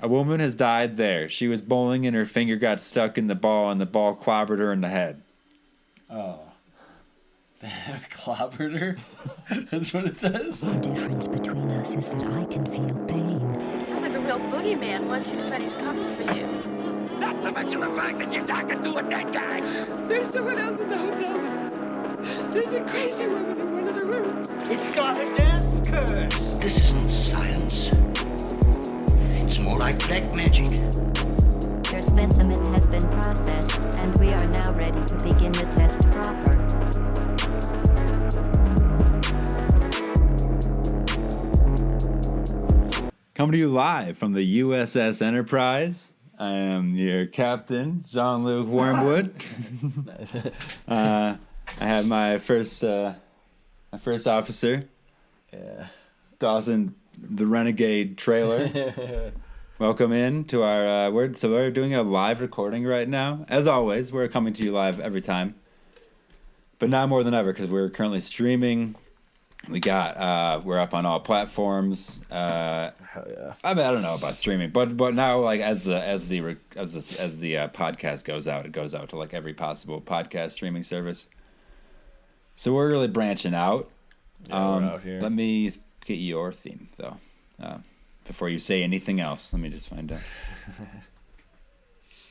A woman has died there. She was bowling and her finger got stuck in the ball and the ball clobbered her in the head. Oh. Clobbered her? That's what it says? The difference between us is that I can feel pain. Sounds like a real boogeyman once Freddy's coming for you. Not to mention the fact that you're talking to a dead guy. There's someone else in the hotel with us. There's a crazy woman in one of the rooms. It's got a death curse. This isn't science. It's more like black magic. Your specimen has been processed, and we are now ready to begin the test proper. Coming to you live from the USS Enterprise. I am your captain, Jean-Luc Wyrmwood. I have my first officer, Dawson, the renegade trailer. Welcome in to our. We're doing a live recording right now. As always, we're coming to you live every time, but now more than ever because we're currently streaming. We're up on all platforms. Hell yeah! I mean, I don't know about streaming, but now like as the podcast goes out, it goes out to like every possible podcast streaming service. So we're really branching out. Yeah, we're out here. Let me get your theme though, before you say anything else. Let me just find out.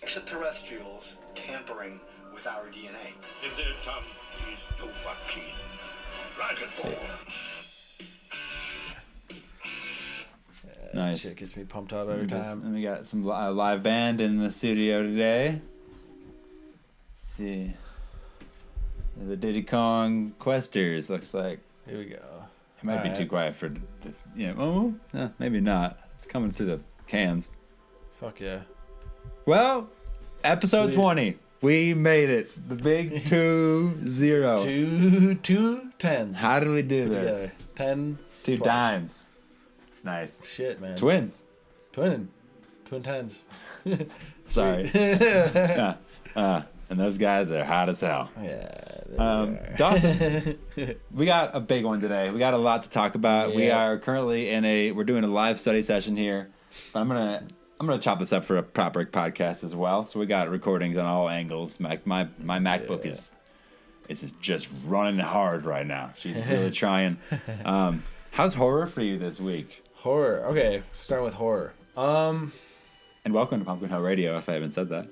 Extraterrestrials tampering with our DNA. In their tongue is no vaccine. Dragonborn. Nice. Shit gets me pumped up every time. And we got some live band in the studio today. Let's see. The Diddy Kong Questers looks like. Here we go. It might be too quiet for this. Maybe not. It's coming through the cans. Fuck yeah. Well, episode Sweet. 20. We made it. The big 2-0. Two tens. How did we do Put this? together. 10. Two twice. dimes. It's nice. Shit, man. Twins. Twin tens. Sorry. Yeah. And those guys are hot as hell. Yeah. Dawson, we got a big one today. We got a lot to talk about. Yeah. We are currently we're doing a live study session here. But I'm gonna chop this up for a proper podcast as well. So we got recordings on all angles. My MacBook is just running hard right now. She's really trying. How's horror for you this week? Horror. Okay, starting with horror. And welcome to Pumpkin Hill Radio, if I haven't said that.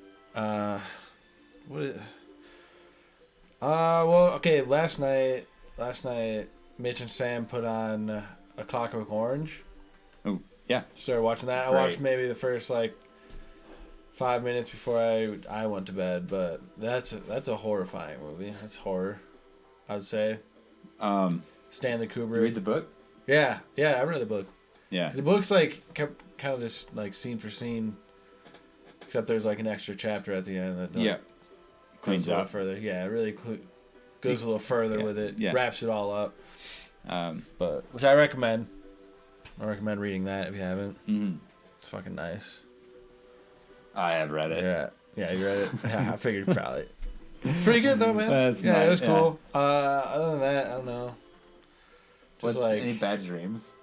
Well, okay, last night, Mitch and Sam put on A Clockwork Orange. Oh, yeah. Started watching that. I watched maybe the first, 5 minutes before I went to bed, but that's a horrifying movie. That's horror, I would say. Stanley Kubrick. You read the book? Yeah, I read the book. Yeah. 'Cause the book's, kept kind of just, scene for scene, except there's, an extra chapter at the end that Cleans goes a little up. further. Yeah, it really goes a little further with it. Yeah. Wraps it all up. But which I recommend. I recommend reading that if you haven't. Mm-hmm. It's fucking nice. I have read it. Yeah, you read it. Yeah, I figured probably. It's pretty good though, man. That's yeah, nice, it was cool. Other than that, I don't know. Just any bad dreams?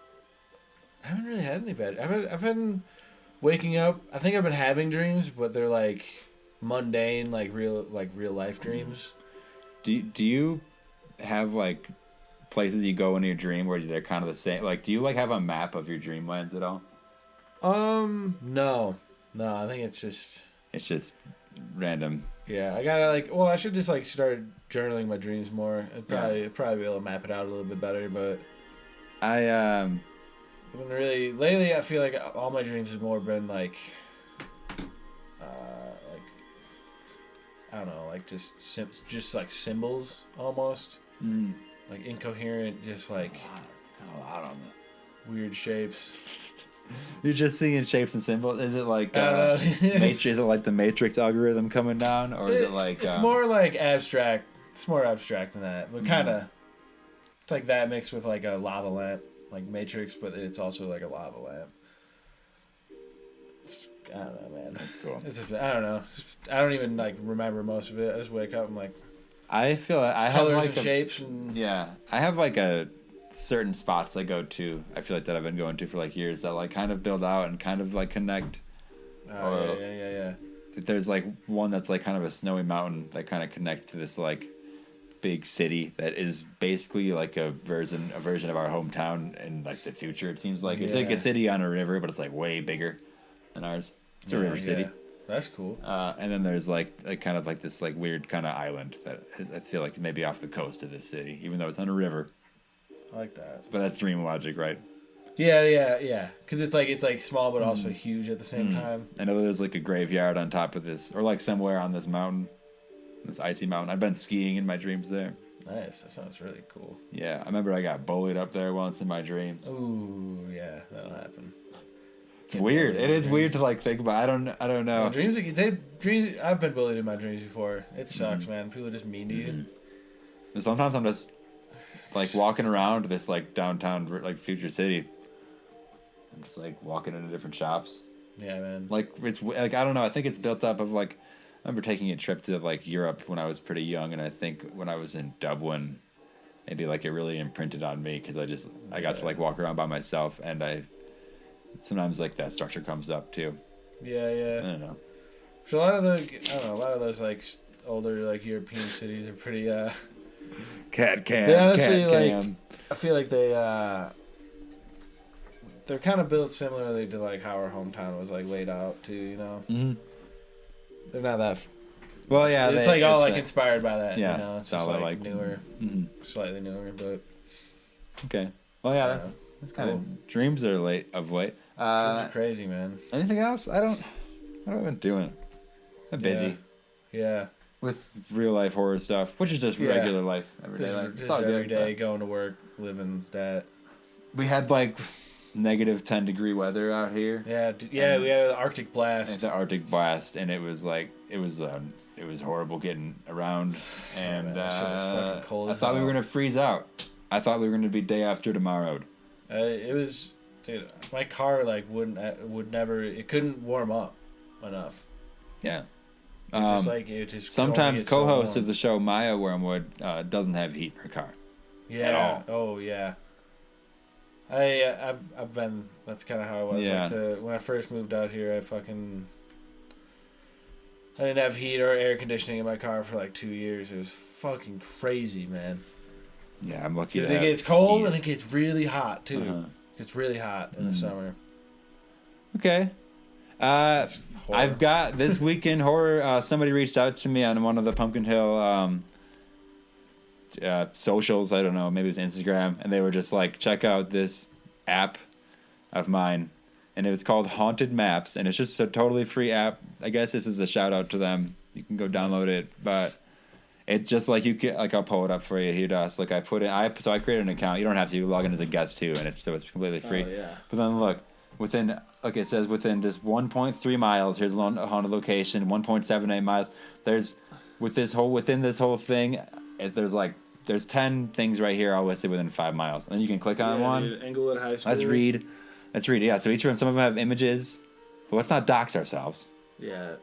I haven't really had any bad. I've been waking up. I think I've been having dreams, but they're mundane, real life dreams. Do you have places you go in your dream where they're kind of the same? Do you have a map of your dreamlands at all? No. I think it's just random. Yeah, I gotta I should just start journaling my dreams more. I'd probably be able to map it out a little bit better, but I've been really lately. I feel like all my dreams have more been I don't know, just symbols almost, incoherent, just a lot on the weird shapes. You're just seeing shapes and symbols. Is it Matrix? Is it the Matrix algorithm coming down, or is it It's more abstract. It's more abstract than that, but kind of. It's that mixed with a lava lamp, Matrix, but it's also a lava lamp. I don't know, man. That's cool. It's just, I don't know. I don't even remember most of it. I just wake up and I feel I colors have and shapes and yeah. I have a certain spots I go to. I feel that I've been going to for years that kind of build out and kind of connect. Oh, yeah. There's like one that's like kind of a snowy mountain that kind of connects to this like big city that is basically like a version of our hometown in like the future. It seems like it's like a city on a river, but it's like way bigger than ours. It's a river city. That's cool. And then there's like kind of like this like weird kind of island that I feel like maybe off the coast of this city, even though it's on a river. I like that. But that's dream logic, right? Yeah. Because it's like small but also huge at the same time. I know there's like a graveyard on top of this, or like somewhere on this mountain, this icy mountain. I've been skiing in my dreams there. Nice. That sounds really cool. Yeah, I remember I got bullied up there once in my dreams. Ooh, yeah, that'll happen. It's weird. It is weird to like think about. I don't know. My dreams. I've been bullied in my dreams before. It sucks, man. People are just mean to you. And sometimes I'm just like walking around this like downtown like future city. I'm just like walking into different shops. Yeah, man. Like it's like I don't know. I think it's built up of like I remember taking a trip to like Europe when I was pretty young, and I think when I was in Dublin, maybe like it really imprinted on me because I got to like walk around by myself, and I sometimes like that structure comes up too. Yeah. I don't know. So a lot of those like older like European cities are pretty. Cat cam. They honestly cat like. cam. I feel like they're kind of built similarly to like how our hometown was like laid out too. You know. Mm-hmm. They're not that. Well, yeah, it's like all like inspired by that. Yeah, you know? It's all just like newer, slightly newer, but okay. Well, yeah, that's kind of dreams are late. Dreams are crazy, man. Anything else? What have I been doing? I'm busy. Yeah. With real life horror stuff, which is just regular life, everyday life. Just every day, going to work, living that. We had like negative 10-degree weather out here. Yeah, we had an Arctic blast. It's an Arctic blast, and it was horrible getting around, and man, that shit was fucking cold I thought we were gonna freeze out. I thought we were gonna be day after tomorrowed. It was, dude. My car like it couldn't warm up enough. Yeah. It just sometimes co-host so of the show Maya Wyrmwood doesn't have heat in her car. Yeah. At all. Oh yeah. I've been. That's kind of how I was. Yeah. Like when I first moved out here, I didn't have heat or air conditioning in my car for like 2 years. It was fucking crazy, man. Yeah, I'm lucky. Because it gets cold and it gets really hot too. It gets really hot in the summer. Okay. I've got this weekend horror. Somebody reached out to me on one of the Pumpkin Hill socials. I don't know, maybe it was Instagram, and they were just like, check out this app of mine, and it's called Haunted Maps, and it's just a totally free app. I guess this is a shout out to them. You can go download it, but it's just like you can like I'll pull it up for you here, Dawson. Like I created an account. You don't have to log in as a guest too, and it's completely free. Oh, yeah. But then look. It says within just 1.3 miles. Here's a haunted location. 1.78 miles. Within this whole thing, there's 10 things right here all listed within 5 miles. And then you can click on one. Dude, Englewood High School. Let's read. Yeah. So each of them, some of them have images, but let's not dox ourselves. Yeah.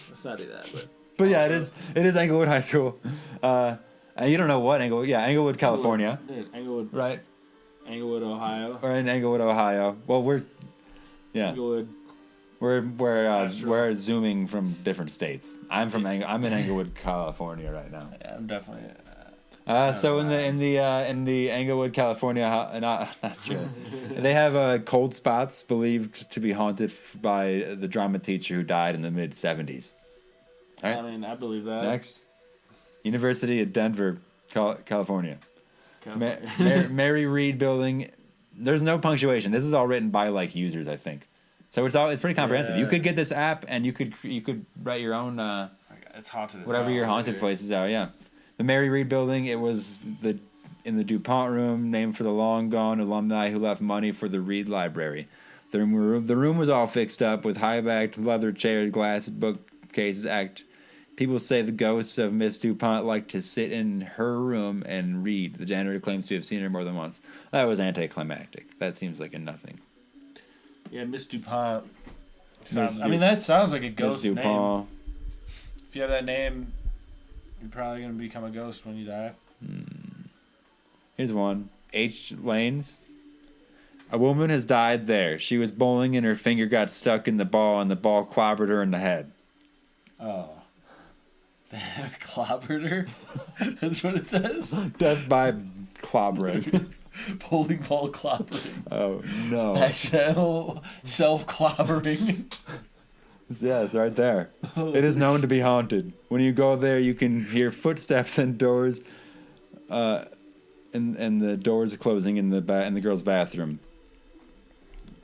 Let's not do that. But yeah, it is Englewood High School. And you don't know what Englewood? Yeah, Englewood, California. Dude, Englewood. Right. Englewood, Ohio. Or in Englewood, Ohio. Well, Englewood. We're zooming from different states. I'm in Englewood, California right now. Yeah, I'm definitely. So in the Englewood, California, not sure. They have cold spots believed to be haunted by the drama teacher who died in the mid '70s. All right. I mean, I believe that. Next, University of Denver, California. Mary Reed Building. There's no punctuation. This is all written by like users, I think. So it's pretty comprehensive. Yeah. You could get this app and you could write your own it's haunted. Whatever your haunted places are. Yeah, the Mary Reed Building. It was in the DuPont room, named for the long gone alumni who left money for the Reed Library. The room was all fixed up with high-backed leather chairs, glass bookcases. People say the ghosts of Miss DuPont like to sit in her room and read. The janitor claims to have seen her more than once. That was anticlimactic. That seems like a nothing. Yeah, Miss DuPont. That sounds like a ghost Miss DuPont. name. If you have that name, you're probably going to become a ghost when you die. Here's one. H. Lanes. A woman has died there. She was bowling and her finger got stuck in the ball and the ball clobbered her in the head. Oh. Clobbered her? That's what it says? Death by clobbering. Bowling ball clobbering. Oh, no. Accidental self-clobbering. Yeah, it's right there. It is known to be haunted. When you go there, you can hear footsteps and doors, and the doors closing in the girl's bathroom.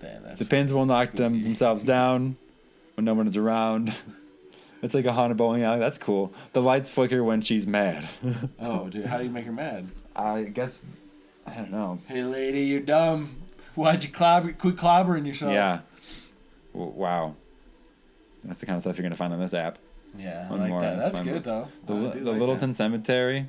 Damn, that's The pins will knock spooky. themselves down when no one is around. It's like a haunted bowling alley. That's cool. The lights flicker when she's mad. Oh, dude, how do you make her mad? I guess, I don't know. Hey, lady, you're dumb. Why'd you quit clobbering yourself? Yeah. Wow. That's the kind of stuff you're going to find on this app. Yeah, I One like more, that. that's That's fine. good, though. The I do like Littleton that. Cemetery.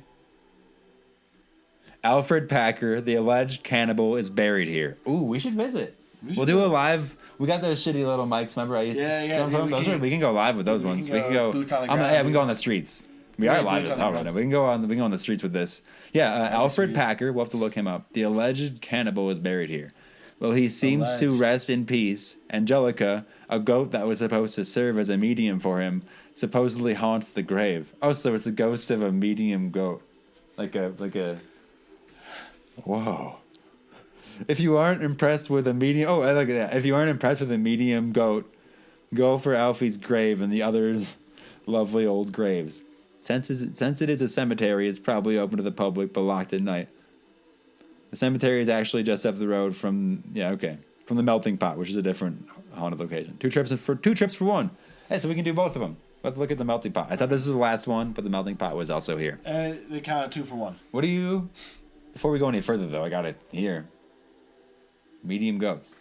Alfred Packer, the alleged cannibal, is buried here. Ooh, we should visit. We'll do a live. We got those shitty little mics. Remember, I used Yeah, to. yeah, dude, We can go live with those we ones. can We can go. boots on the Yeah, ground, we can dude. go on the streets. We Yeah, are live boots as on hell the right now. ground. We can go on. We can go on the streets with this. Yeah, Alfred sweet. Packer. We'll have to look him up. The alleged cannibal is buried here. Well, he seems to Alleged. rest in peace. Angelica, a goat that was supposed to serve as a medium for him, supposedly haunts the grave. Oh, so it's the ghost of a medium goat, like a. Whoa. If you aren't impressed with a medium... Oh, I look at that. If you aren't impressed with a medium goat, go for Alfie's grave and the others' lovely old graves. Since it is a cemetery, it's probably open to the public, but locked at night. The cemetery is actually just up the road from... Yeah, okay. From the Melting Pot, which is a different haunted location. Two trips for one. Hey, so we can do both of them. Let's look at the Melting Pot. I thought this was the last one, but the Melting Pot was also here. They counted 2 for 1. What do you... Before we go any further, though, I got it here. Medium goats.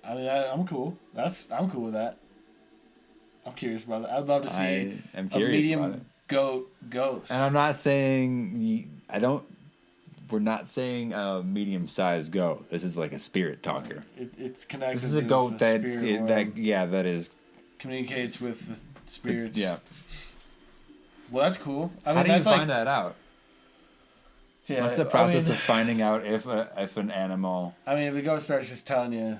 I mean, I'm cool. I'm cool with that. I'm curious about that. I'd love to see I am a curious medium about it. goat ghost. And I'm not saying... We're not saying a medium-sized goat. This is like a spirit talker. It's connected. This is a to goat the spirit world. that is... Communicates with the spirits. Yeah. Well, that's cool. I mean, How do you that's find that out? Yeah, What's the process of finding out if an animal... I mean, if the ghost starts just telling you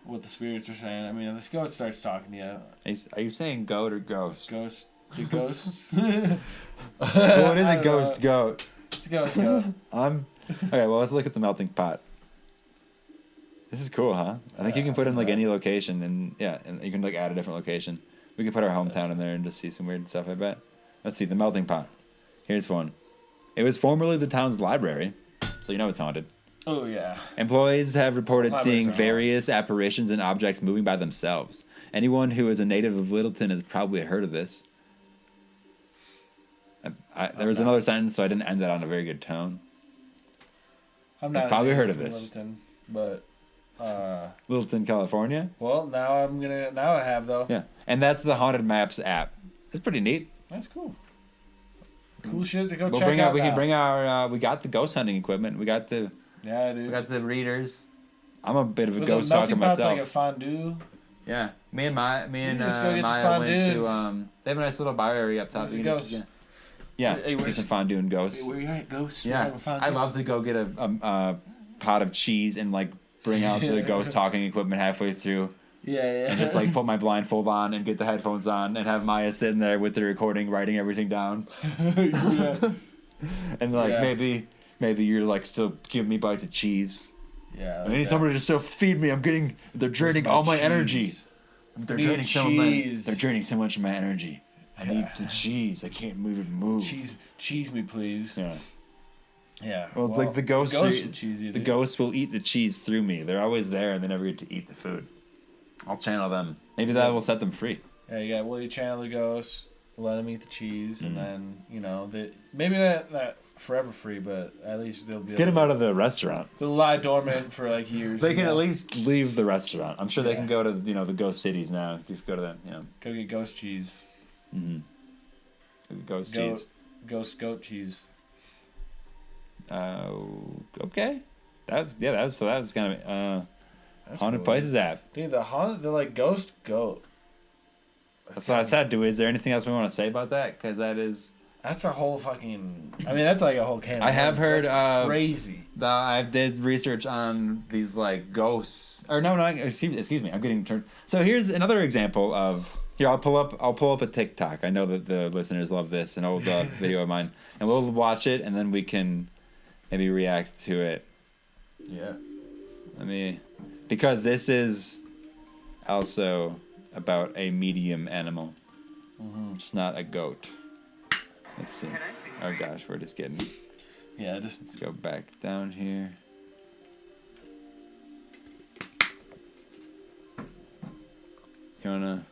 what the spirits are saying, I mean, if the ghost starts talking to you... Are you saying goat or ghost? The ghosts? Well, it is a ghost goat. It's a ghost goat. Okay, well, let's look at the Melting Pot. This is cool, huh? I think you can put in like any location, and you can like add a different location. We could put our hometown in there and just see some weird stuff, I bet. Let's see, the Melting Pot. Here's one. It was formerly the town's library, so you know it's haunted. Oh, yeah. Employees have reported Libraries seeing are various apparitions and objects moving by themselves. Anyone who is a native of Littleton has probably heard of this. There was another sentence, so I didn't end that on a very good tone. I've not probably heard of from this. Littleton, but... Littleton, California? Well, now I have, though. Yeah. And that's the Haunted Maps app. It's pretty neat. That's cool. Cool shit to go We'll check bring out out. We now. can bring our. We got the ghost hunting equipment. We got the. Yeah, dude. We got the readers. I'm a bit of a With ghost the talker melting pot's myself. like a fondue. Yeah, me and just go get some Maya went to. fondues. They have a nice little bar area up top. There's You a can ghost. Yeah, Hey, get some fondue and ghosts. Hey, where you at, ghost? Yeah, I love to go get a pot of cheese and like bring out the ghost talking equipment halfway through. Yeah. And just like put my blindfold on and get the headphones on and have Maya sitting there with the recording, writing everything down. Yeah. And like Yeah. maybe you're like still giving me bites of cheese. Yeah. I need somebody to still feed me. They're draining all my energy. They're Need draining cheese. They're draining so much of my energy. I need Yeah. the cheese. I can't move. Cheese me, please. Yeah. Yeah. Well, it's like the ghosts. should cheese you, The dude. ghosts will eat the cheese through me. They're always there, and they never get to eat the food. I'll channel them. Maybe that will set them free. Yeah, you channel the ghost, let them eat the cheese, Mm-hmm. and then, maybe not forever free, but at least they'll be Get them out of the restaurant. They'll lie dormant for like years. They can at least leave the restaurant. I'm sure they Yeah. can go to the ghost cities now. Just go to them. Go get ghost cheese. Ghost cheese. Ghost goat cheese. Okay. That was kind of That's Haunted cool. Places app. Dude, they're like ghost goat. That's what I said. Is there anything else we want to say about that? Because that is. That's a whole fucking. I mean, that's like a whole can. I have heard of crazy. I did research on these like ghosts. Or no, excuse me. I'm getting turned. So here's another example of. Here, I'll pull up a TikTok. I know that the listeners love this, an old video of mine, and we'll watch it, and then we can maybe react to it. Yeah. Because this is also about a medium animal. It's not a goat. Let's see. Oh gosh, we're just getting. Yeah, let's go back down here. You wanna?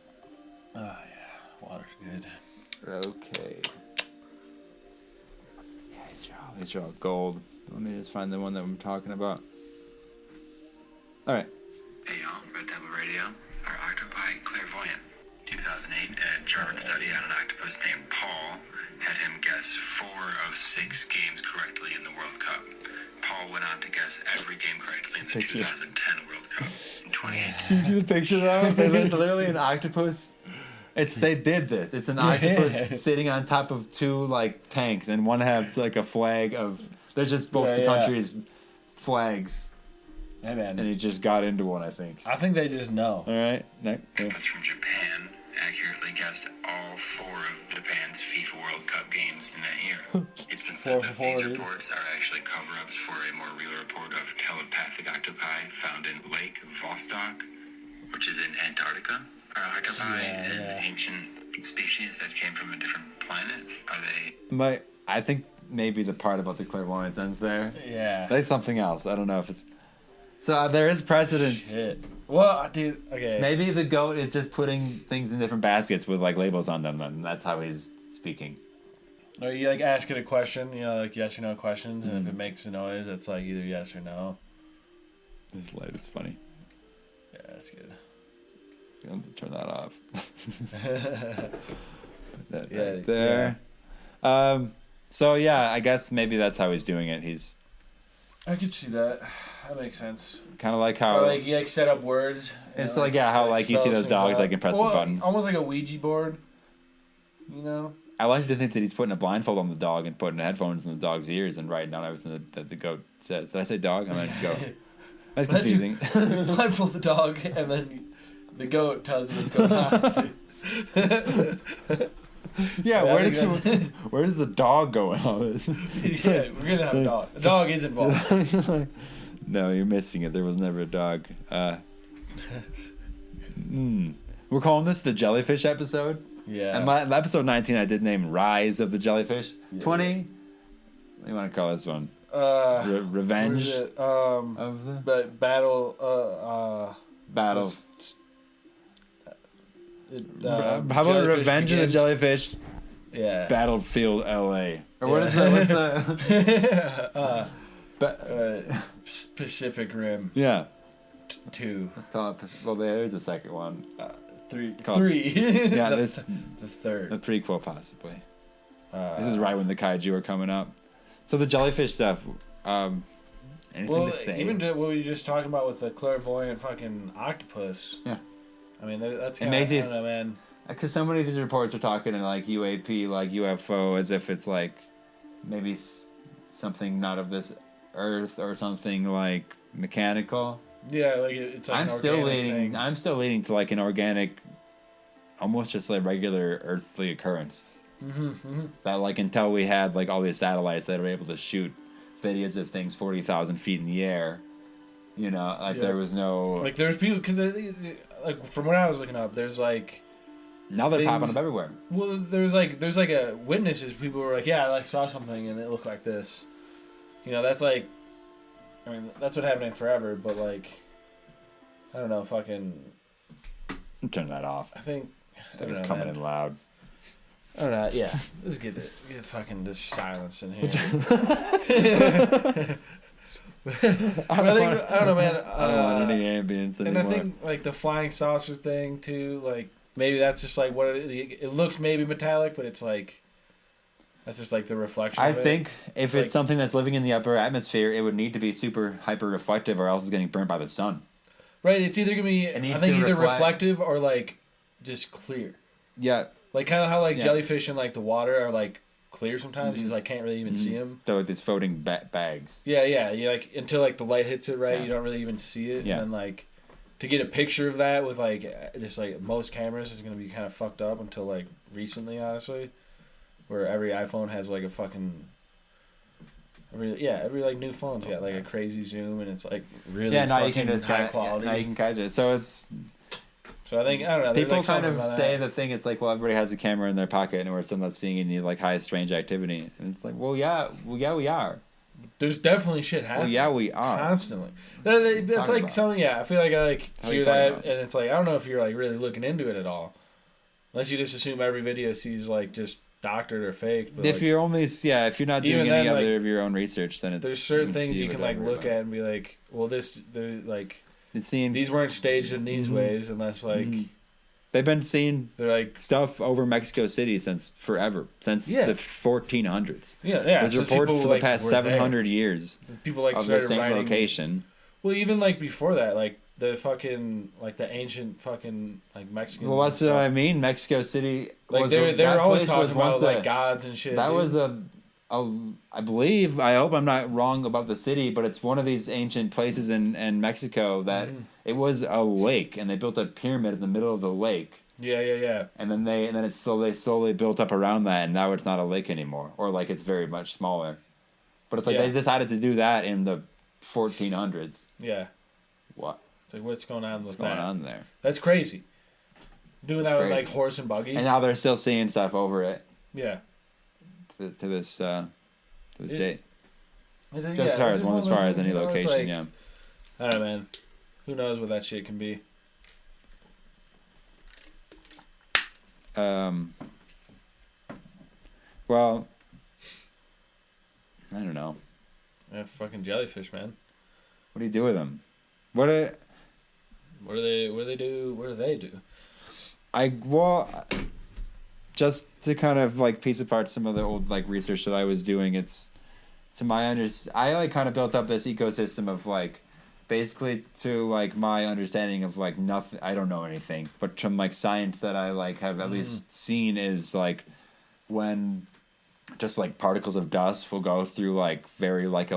Oh yeah, water's good. Okay. Yeah, these are all gold. Let me just find the one that I'm talking about. All right. Hey y'all, Red Devil Radio. Are octopi clairvoyant? 2008, a German study on an octopus named Paul had him guess 4 of 6 games correctly in the World Cup. Paul went on to guess every game correctly in the 2010 World Cup. In 2018. You see the picture though? It's literally an octopus. They did this. It's an octopus sitting on top of 2 like tanks, and one has like a flag of. There's just both the countries' flags. Hey man. And he just got into one, I think. I think they just know. All right. Next. Octopus from Japan accurately guessed all 4 of Japan's FIFA World Cup games in that year. It's been said that these reports are actually cover-ups for a more real report of telepathic octopi found in Lake Vostok, which is in Antarctica. Are octopi an ancient species that came from a different planet? Are they... I think maybe the part about the clairvoyance ends there. Yeah. That's something else. I don't know if it's... So there is precedence. Shit. Well, dude, okay. Maybe the goat is just putting things in different baskets with like labels on them, and that's how he's speaking. Or you like ask it a question, like yes or no questions, and if it makes a noise, it's like either yes or no. This light is funny. Yeah, that's good. You have to turn that off. Put that right there. So yeah, I guess maybe that's how he's doing it. I could see that. That makes sense. Kind of like how... Or like you like set up words. It's like, how like you see those dogs like can press the buttons. Almost like a Ouija board. I like to think that he's putting a blindfold on the dog and putting headphones in the dog's ears and writing down everything that the goat says. Did I say dog? I meant goat. That's confusing. Blindfold the dog and then the goat tells you what's going on. Yeah, where does the dog go in all this? Yeah, we're gonna have a dog. A dog is involved. No, you're missing it. There was never a dog. We're calling this the Jellyfish episode. Yeah. And episode 19, I did name Rise of the Jellyfish. Yeah. 20. What do you want to call this one? Revenge of the Battle. Battle. How about Revenge of the Jellyfish? Yeah. Battlefield LA. Or what is the Pacific Rim. Yeah. 2. Let's call it. Well, there's a second one. 3. Yeah, the third. The prequel, possibly. This is right when the kaiju are coming up. So the jellyfish stuff. Anything to say? Even what we were just talking about with the clairvoyant fucking octopus. Yeah. I mean, that's kind of, I don't know, man. Because so many of these reports are talking in like UAP, like UFO, as if it's like maybe something not of this earth or something like mechanical. Yeah, like it's like I'm still leaning to like an organic, almost just like regular earthly occurrence. That like until we had like all these satellites that are able to shoot videos of things 40,000 feet in the air, there was no like there's people because like from what I was looking up, there's like now they're popping up everywhere. Well, there's like a witnesses. People were like, yeah, I like saw something and it looked like this. That's like. I mean, that's what happened forever, but, like, I don't know, fucking... Turn that off. I think... That was coming in loud. I don't know, yeah. Let's get fucking this silence in here. I don't know, man. I don't want any ambience anymore. And I think, like, the flying saucer thing, too, like, maybe that's just, like, what it looks maybe metallic, but it's, like... That's just like the reflection. I think if it's something that's living in the upper atmosphere, it would need to be super hyper reflective, or else it's getting burnt by the sun. Right. It's either gonna be either reflective or like just clear. Yeah. Like kind of how like jellyfish in like the water are like clear sometimes. You like can't really even see them. They're like these floating bags. Yeah, yeah. You like until like the light hits it right, you don't really even see it. Yeah. And then like to get a picture of that with like just like most cameras is gonna be kind of fucked up until like recently, honestly, where every iPhone has like a fucking every like new phone's got like a crazy zoom and it's like really now you fucking can just high quality. now you can kind of so it's. So I think I don't know. People like kind of say that. the thing. It's like, well, everybody has a camera in their pocket, and we're still not seeing any like high strange activity. And it's like, well, yeah, we are. There's definitely shit happening. Well, yeah, we are Constantly. That's like something. Yeah, I feel like I like hear that, and it's like I don't know if you're like really looking into it at all, unless you just assume every video sees like just doctored or fake. But if like, you're only if you're not doing any then, other like, of your own research, then it's there's certain things you see can like whatever look at and be like, well, they're like it's seen. these weren't staged in these ways, unless like They've been seeing they're like stuff over Mexico City since forever, since the 1400s. yeah. There's reports people, for like, the past were 700 there. years People like of the started same writing. location. Well, even like before that, like the fucking like the ancient fucking like Mexican. Well, that's what I mean. Mexico City. Like they're always talking about like gods and shit. That dude. was I believe, I hope I'm not wrong about the city, but it's one of these ancient places in Mexico that it was a lake, and they built a pyramid in the middle of the lake. Yeah. And then they slowly built up around that, and now it's not a lake anymore, or like it's very much smaller. But it's like they decided to do that in the 1400s. Yeah. What? It's like what's going on with What's going on there? That's crazy. Doing that with crazy. like horse and buggy. And now they're still seeing stuff over it. Yeah. To this date. Just Just as far as any location, like, yeah. I don't know, man. Who knows what that shit can be? Well, I don't know. Yeah, fucking jellyfish, man. What do you do with them? What do they do? Just to kind of like piece apart some of the old like research that I was doing, it's to my I like kind of built up this ecosystem of like basically to like my understanding of like nothing. I don't know anything, but from like science that I like have at least seen is like when just like particles of dust will go through like very like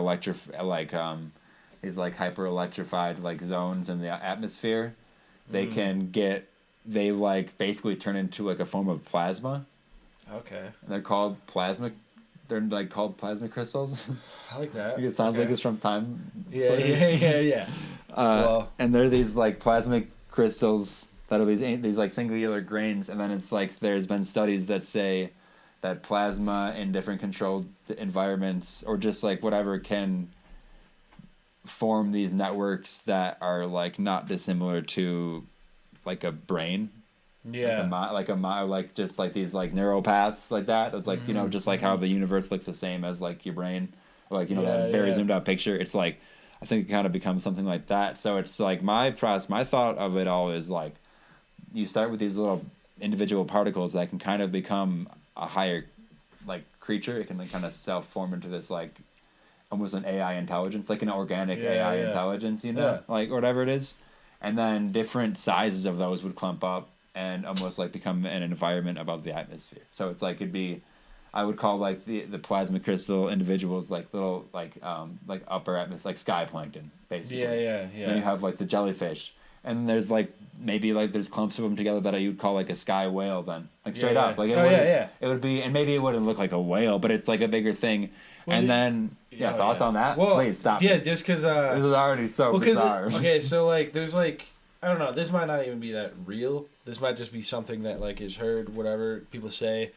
these like hyper electrified like zones in the atmosphere. They like basically turn into like a form of plasma. Okay. And they're called plasma crystals. I like that. It sounds like it's from time. Yeah. And they're these like plasmic crystals that are these like singular grains, and then it's like there's been studies that say that plasma in different controlled environments or just like whatever can form these networks that are like not dissimilar to like a brain. Yeah. Like just like these like neural paths like that. It's like, just like how the universe looks the same as like your brain. Like, that very zoomed out picture. It's like, I think it kind of becomes something like that. So it's like my thought of it all is like, you start with these little individual particles that can kind of become a higher like creature. It can like kind of self-form into this like almost an AI intelligence, like an organic AI intelligence, like whatever it is. And then different sizes of those would clump up and almost like become an environment above the atmosphere. So it's like it'd be, I would call like the plasma crystal individuals like little like upper atmosphere, like sky plankton basically. Yeah. Then you have like the jellyfish, and there's like maybe like there's clumps of them together that you'd call like a sky whale. Then like straight up, like it would be, and maybe it wouldn't look like a whale, but it's like a bigger thing. Well, and then thoughts on that? Well, please stop. Yeah, just because this is already so bizarre. Okay, so like there's like I don't know. This might not even be that real. This might just be something that like is heard, whatever people say.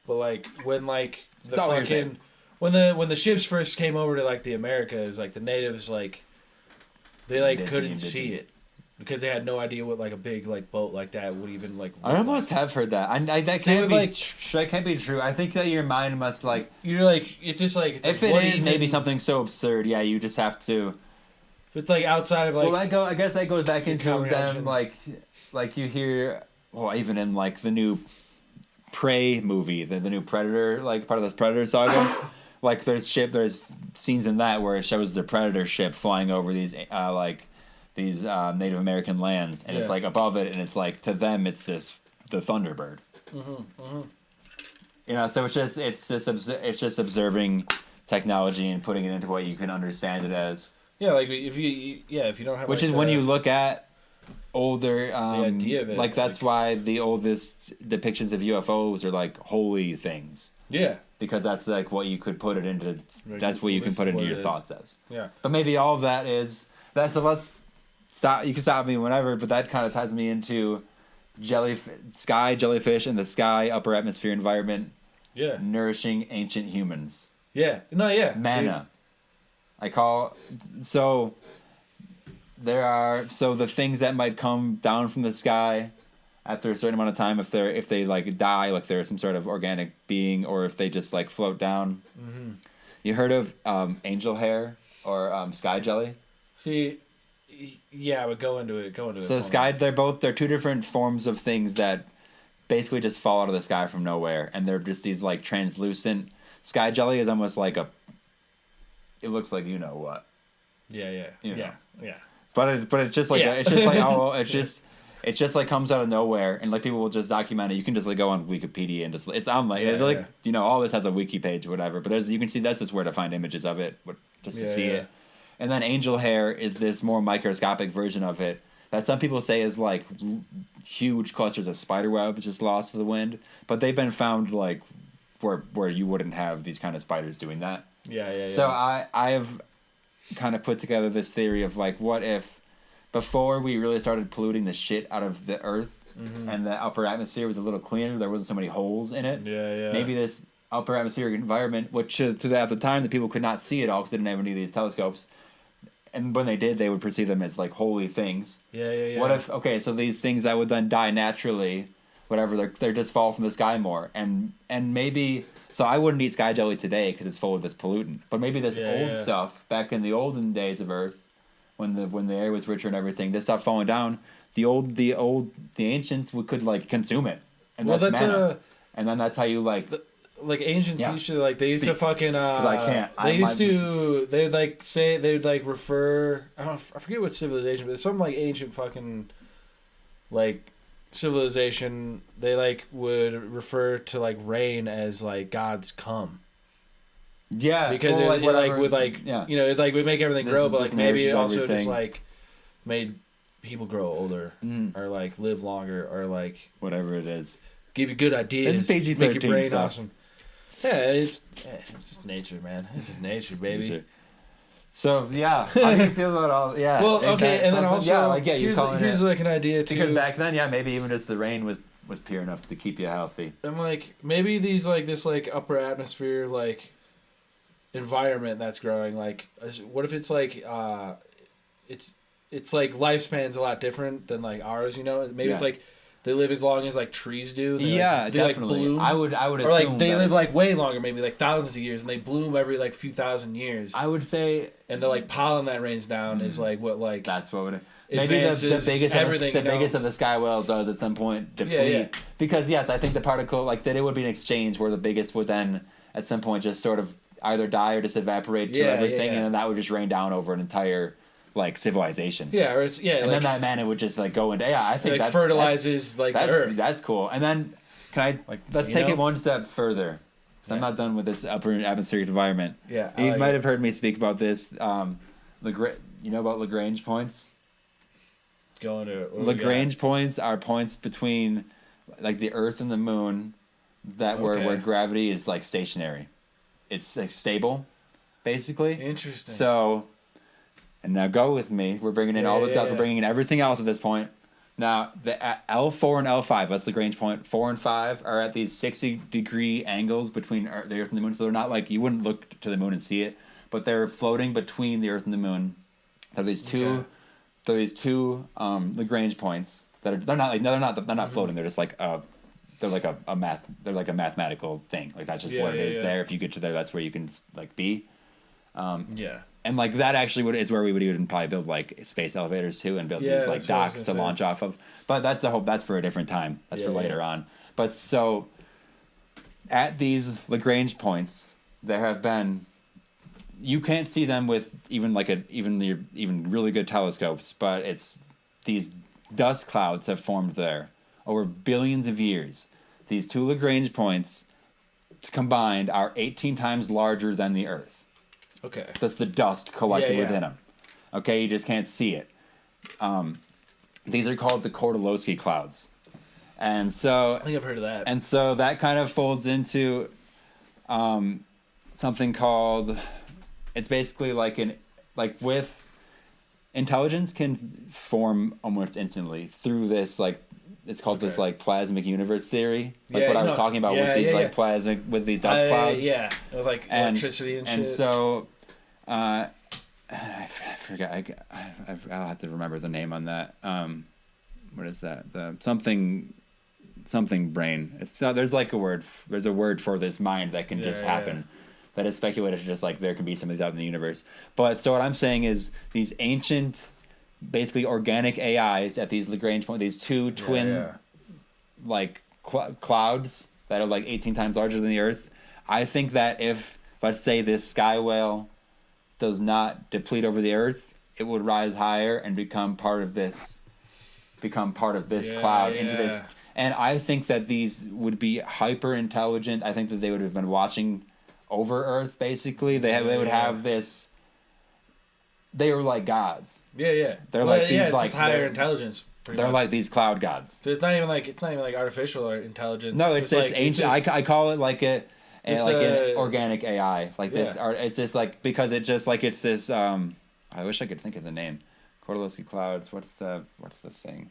But like when like the fucking when the ships first came over to like the Americas, like the natives like they like couldn't see it because they had no idea what like a big like boat like that would even like. I almost have heard that. That can't be true. I think that your mind must like you're like it's just like it's if like, it is maybe something so absurd. Yeah, you just have to. If it's like outside of like. Well, I guess that goes back into them like you hear even in like the new Prey movie, the new Predator, like part of this Predator saga. Like there's scenes in that where it shows the Predator ship flying over these Native American lands, and it's like above it, and it's like to them it's the Thunderbird. You know, so it's just observing technology and putting it into what you can understand it as. Yeah, like if you don't have Which like is when you look at older the idea of it, like that's why the oldest depictions of UFOs are like holy things. Yeah. Because that's like what you could put it into. Like, that's what you can put into your thoughts as. Yeah. But maybe all of that is that. So let's stop. You can stop me whenever. But that kind of ties me into jellyfish, and the sky, upper atmosphere environment. Yeah. Nourishing ancient humans. Yeah. No. Yeah. Manna. So there are the things that might come down from the sky after a certain amount of time, if they like die, like they're some sort of organic being, or if they just like float down. Mm-hmm. You heard of angel hair or sky jelly? See, yeah, but go into it. So they're two different forms of things that basically just fall out of the sky from nowhere, and they're just these like translucent. Sky jelly is almost like it looks like you know what. Yeah. But it's just like it just like comes out of nowhere, and like people will just document it. You can just like go on Wikipedia and it's on like you know, all this has a wiki page or whatever. But you can see that's just where to find images of it, just to see it. And then angel hair is this more microscopic version of it that some people say is like huge clusters of spider webs just lost to the wind. But they've been found like where you wouldn't have these kind of spiders doing that. Yeah. So I have kind of put together this theory of like, what if before we really started polluting the shit out of the earth, and the upper atmosphere was a little cleaner, there wasn't so many holes in it. Yeah. Maybe this upper atmospheric environment, which at the time the people could not see it all because they didn't have any of these telescopes, and when they did, they would perceive them as like holy things. Yeah. What if so these things that would then die naturally, whatever, they just fall from the sky more, and maybe. So I wouldn't eat sky jelly today because it's full of this pollutant. But maybe this old stuff back in the olden days of Earth, when the air was richer and everything, this stuff falling down, the ancients could like consume it, and that's manna. And then that's how you like ancients used to like they used to fucking they'd like refer I forget what civilization, but it's some like ancient fucking like civilization, they like would refer to like rain as like God's come. Yeah, because it you know, it like would make everything grow, but like maybe it also just like made people grow older or like live longer or like whatever it is, give you good ideas. It's PG-13 make your brain stuff. Awesome. Yeah, it's just nature, man. It's just nature, baby. Nature. So yeah, how do you feel about all? Yeah. Well, okay, and then also here's it. like an idea too. Because back then, maybe even just the rain was pure enough to keep you healthy. I'm like, maybe these like this like upper atmosphere like environment that's growing. Like, what if it's like it's like lifespan's a lot different than like ours. You know, maybe it's like. They live as long as like trees do. They definitely. Like, bloom. I would assume. Or like they live like way longer, maybe like thousands of years, and they bloom every like few thousand years. I would say, and the like pollen that rains down is like what like that's what would maybe the biggest of the sky whales does at some point deplete. Yeah. Because yes, I think the particle like that it would be an exchange where the biggest would then at some point just sort of either die or just evaporate to everything, and then that would just rain down over an entire. Like civilization, or it's and like, then that manna would just like go into I think that fertilizes like the earth. That's cool. And then let's take it one step further. So I'm not done with this upper atmospheric environment. Yeah, you might have heard me speak about this. You know about Lagrange points? Go into it. Lagrange points are points between like the Earth and the Moon where gravity is like stationary. It's like stable, basically. Interesting. So. And now go with me. We're bringing in all the dust. We're bringing in everything else at this point. Now, the L4 and L5, that's Lagrange point. 4 and 5 are at these 60-degree angles between the Earth and the Moon. So they're not like, you wouldn't look to the Moon and see it, but they're floating between the Earth and the Moon. There's these two Lagrange points that are they're not floating. They're just like they're like a mathematical thing. Like that's just what it is there. If you get to there, that's where you can like be. And like that actually is where we would even probably build like space elevators too, and build these like docks to launch off of. But that's for a different time. That's for later on. But so at these Lagrange points, there have been. You can't see them with even really good telescopes, but it's these dust clouds have formed there over billions of years. These two Lagrange points combined are 18 times larger than the Earth. Okay. That's the dust collected Yeah. within them. Okay, you just can't see it. These are called the Kordylowski clouds. And so... I think I've heard of that. And so that kind of folds into something called... It's basically with... Intelligence can form almost instantly through this, it's called this, plasmic universe theory. I was talking about with these, plasmic... With these dust clouds. Yeah, with, electricity and shit. And so... I forgot. I'll have to remember the name on that. What is that? The something brain. It's there's a word. There's a word for this mind that can just happen. Yeah. That is speculated to just there could be some of these out in the universe. But so what I'm saying is these ancient, basically organic AIs at these Lagrange points, these two twin clouds that are 18 times larger than the Earth. I think that if, let's say, this sky whale does not deplete over the Earth, it would rise higher and become part of this cloud into this. And I think that these would be hyper intelligent. I think that they would have been watching over Earth. Basically, they would have this. They were like gods. Yeah. They're these it's higher intelligence. They're much. It's cloud gods. So it's not even artificial or intelligence. No, it's just ancient. I call it an organic AI, this. It's just because it's just it's this. I wish I could think of the name. Kordylowski clouds. What's the thing?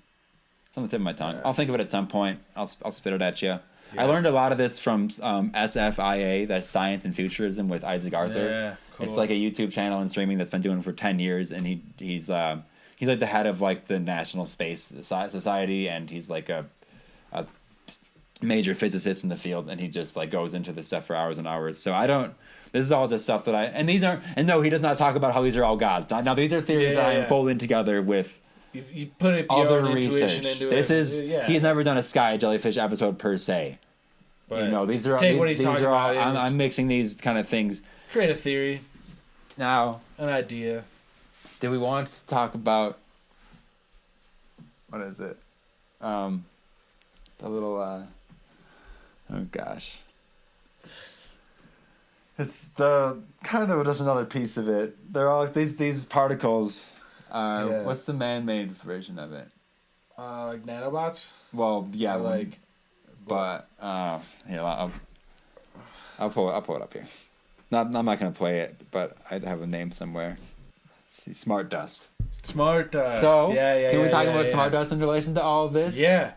It's on the tip of my tongue. I'll think of it at some point. I'll spit it at you. Yeah. I learned a lot of this from SFIA, that's Science and Futurism with Isaac Arthur. Yeah, cool. It's a YouTube channel and streaming that's been doing it for 10 years, and he's the head of the National Space Society, and he's a major physicist in the field, and he just goes into this stuff for hours and hours. So this is all just stuff that no, he does not talk about how these are all gods. Now these are theories that I am folding together with you put your other own research. Into this it. is he's never done a Sky Jellyfish episode per se. But these are take what he's talking about. I'm mixing these kind of things. Create a theory. Now, an idea. Do we want to talk about what is it? The little oh gosh. It's the kind of just another piece of it. They're all these particles. What's the man-made version of it? Nanobots. Well, yeah, but here I'll pull it up here. I'm not gonna play it, but I have a name somewhere. Let's see, Smart Dust. Smart Dust. So can we talk about Smart Dust in relation to all of this? Yeah.